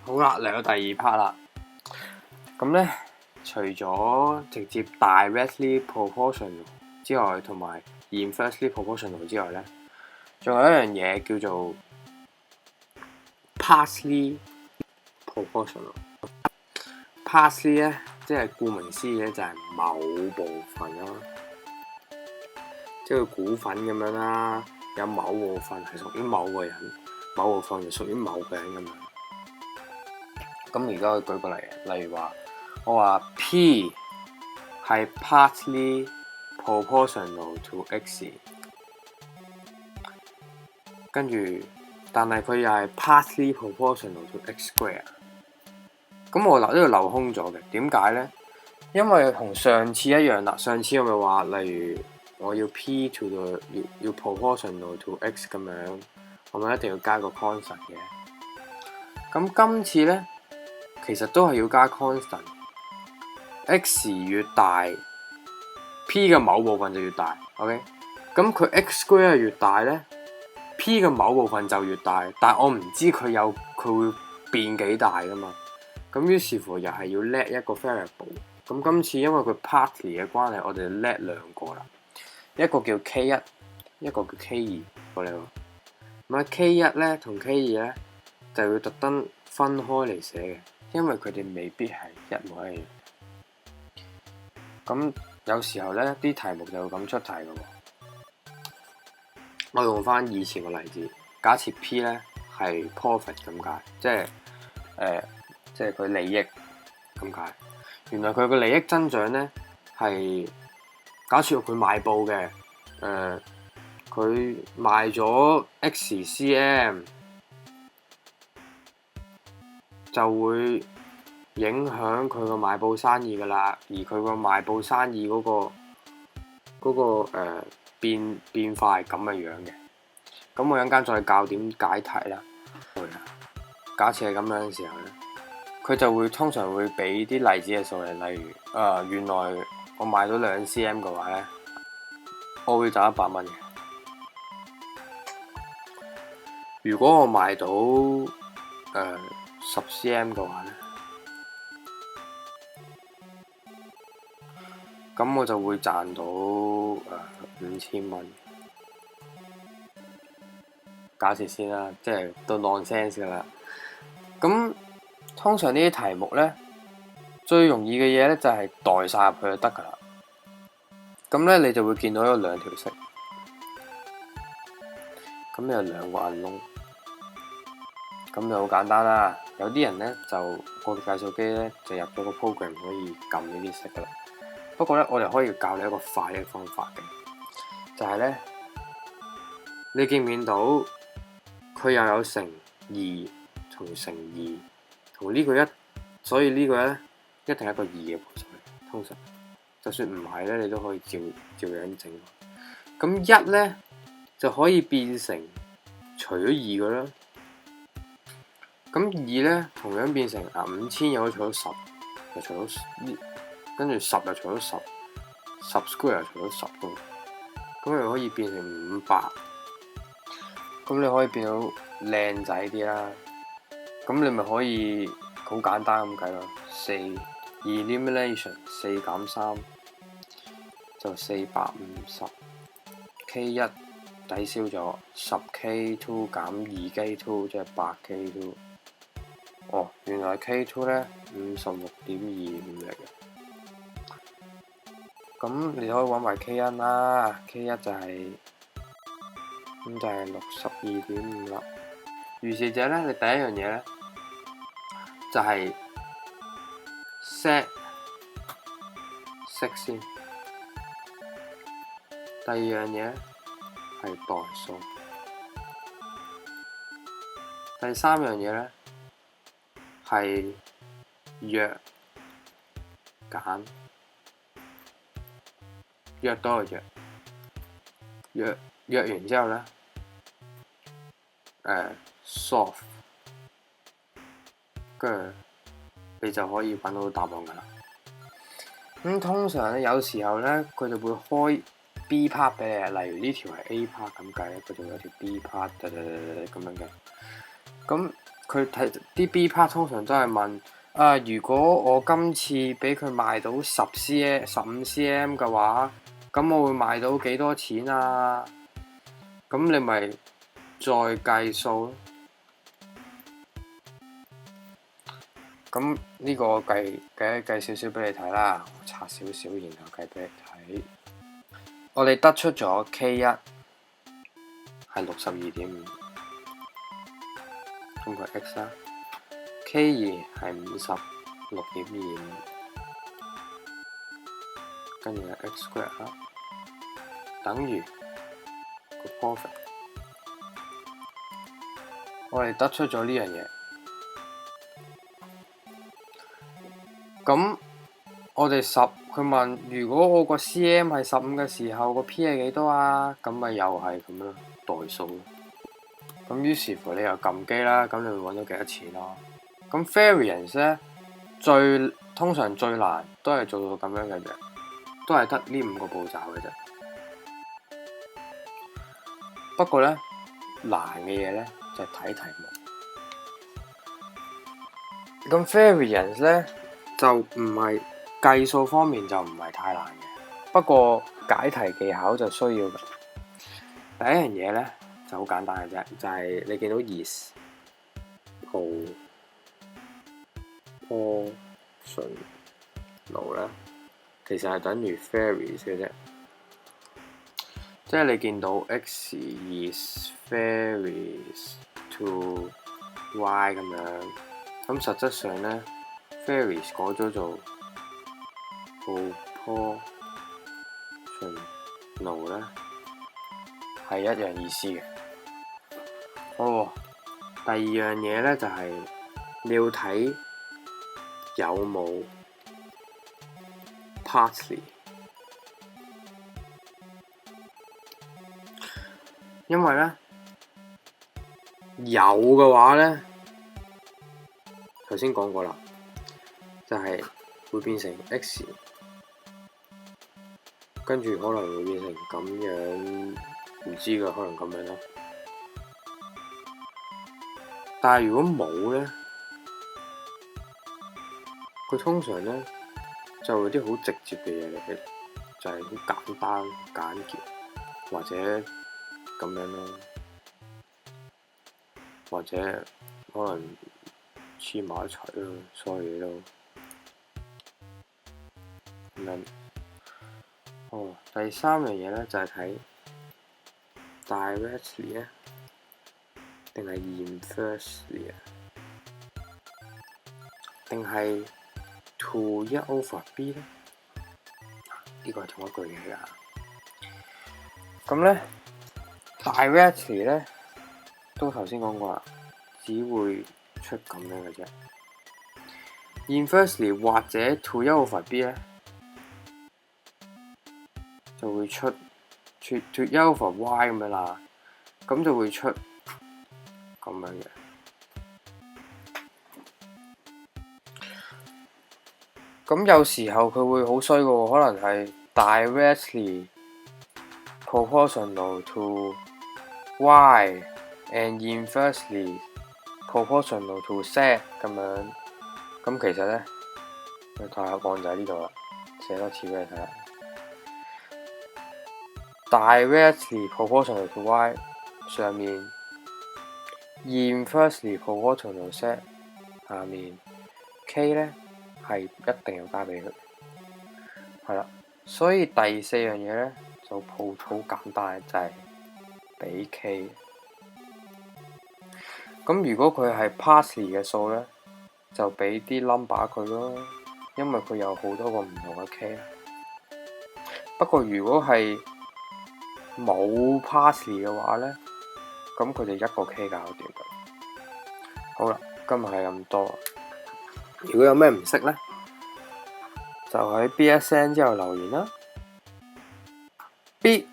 好啦，嚟到第二 part 啦。咁咧，除咗直接 directly proportional 之外，同埋 inversely proportional 之外咧，仲有一樣嘢叫做 partially proportional。partially 咧，即係顧名思義咧，就係某部分啦，即係股份咁樣啦，有某部分係屬於某個人，某部分就屬於某個人咁樣。咁而家我舉個例，例如話我話 P 係 partly proportional to X， 跟住但係佢又係 partly proportional to X square。咁我呢度留空咗嘅，點解咧？因為同上次一樣啦。上次我咪話，例如我要 P to the 要 proportional to X 咁樣，我咪一定要加個 constant 嘅。咁今次咧，其實都係要加 constant。X 越大 ，P 嘅某部分就越大。OK， 咁佢 X square 越大咧 ，P 嘅某部分就越大。但係我唔知佢會變幾大噶嘛。咁於是乎又係要 let 一個 variable。咁今次因為佢 partly 嘅關係，我哋 let 兩個啦，一個叫 K1，一個叫 K2。過嚟喎。咁 K1咧同 K2咧就要特登分開嚟寫嘅，因為佢哋未必係一模一樣。咁有時候咧啲題目就會咁出題嘅喎。我用翻以前個例子，假設 P 咧係 profit 咁解，即係佢利益咁解。原來佢個利益增長咧係假設佢賣布嘅，佢賣咗 XCM 就會影響佢個賣布生意噶啦，而佢個賣布生意嗰個變化係咁嘅樣嘅。咁我一陣間再教點解題啦。假設係咁樣嘅時候咧，佢就會通常會俾啲例子嘅數嚟，例如原來我賣到2 cm 嘅話咧，我會賺100蚊嘅。如果我賣到10 cm 嘅話咧，咁我就會賺到5000蚊。假設先啦，即係都 nonsense 噶啦。咁通常呢啲題目咧，最容易嘅嘢咧就係代晒入去就得噶啦。咁咧你就會見到有兩條色，咁有兩個眼窿，咁就好簡單啦。有啲人咧就過度計數機咧就入咗個 program 可以撳呢啲色噶啦。不過咧我哋可以教你一個快嘅方法嘅，就係咧你見唔見到佢又有乘2同乘2同呢個1，所以呢個咧一定係一個2嘅步驟嚟。通常就算唔係咧，你都可以照樣整。咁1咧就可以變成除咗2嘅啦。咁2咧同樣變成5000又可以除到10，又除到跟住10又除到10 square 又除到10嘅，咁又可以變成500。咁你可以變到靚仔啲啦。咁你咪可以好簡單咁計咯。4 elimination 4減3就450。K1 抵消咗10K2 減2K2 即係8K2。哦，原來 K2 咧56.25嚟嘅。咁你可以揾埋 K1 啦。K1 就係咁就係62.5啦。於是者咧，你第一樣嘢咧就係 set 先。第二樣嘢係代數。第三樣嘢咧係約減，約多個約完之後咧，solve， 跟住你就可以揾到答案噶啦。咁通常咧，有時候咧，佢就會開 B part 俾你，例如呢條係 A part 咁計咧，佢就會有條 B part 咁樣嘅。咁佢睇啲 B part 通常都係問如果我今次俾佢賣到15cm 嘅話，咁我會賣到幾多錢啊？咁你咪再計數咯。咁呢個我計少少俾你睇啦，我拆少少，然後計俾你睇。我哋得出咗 K1 係62.5，咁佢 X 啦。K2 係56.25，跟住係 X square 啦，等於個 profit。我哋得出咗呢樣嘢。咁我哋佢問如果我個 cm 係15嘅時候，個 p 係幾多啊？咁咪又係咁咯，代數咯。咁於是乎你又撳機啦，咁你會揾到幾多錢咯？咁 variance 咧，通常最難都係做到咁樣嘅啫，都係得呢5個步驟嘅啫。不過咧，難嘅嘢咧就係睇題目。咁 variance 咧就唔係計數方面就唔係太難嘅，不過解題技巧就需要嘅。第一樣嘢咧就好簡單嘅啫，就係你見到 is proportional 咧，其實係等於 varies 嘅啫。即係你見到 x is varies to y 咁樣，咁實質上咧 varies 改咗做 proportional 咧係一樣意思嘅。好，第二樣嘢咧就係你要睇有冇 partly。因為咧有嘅話咧，頭先講過啦，就係會變成 x， 跟住可能會變成咁樣，唔知㗎，可能咁樣咯。但係如果冇咧，佢通常咧就會啲好直接嘅嘢嚟嘅，就係好簡單簡潔，或者咁樣咯，或者可能黐埋一齊咯，所有嘢都咁樣。第三樣嘢咧就係睇 directly 啊，定係 inversely 啊，定係 to 1/b 咧？呢個係同一句嘢㗎。咁咧 directly 咧都頭先講過啦，只會出咁樣嘅啫。inversely 或者 to 1/b 咧就會出 to 1/y 咁樣啦，咁就會出咁樣嘅。咁有時候佢會好衰嘅喎，可能係 directly proportional to y and inversely proportional to z 咁樣。咁其實咧，答案就喺呢度啦，寫多次俾你睇啦。directly proportional to y 上面 inversely proportional to z 下面 k 咧係一定要加俾佢，係啦。所以第四樣嘢咧就好簡單，就係俾 k。咁如果佢係 partly 嘅數咧，就俾啲 number 佢咯，因為佢有好多個唔同嘅 k。不過如果係冇 partly 嘅話咧，咁佢就一個 k 搞掂㗎。好啦，今日係咁多。如果有咩唔識咧，就喺 BSN 之後留言啦。B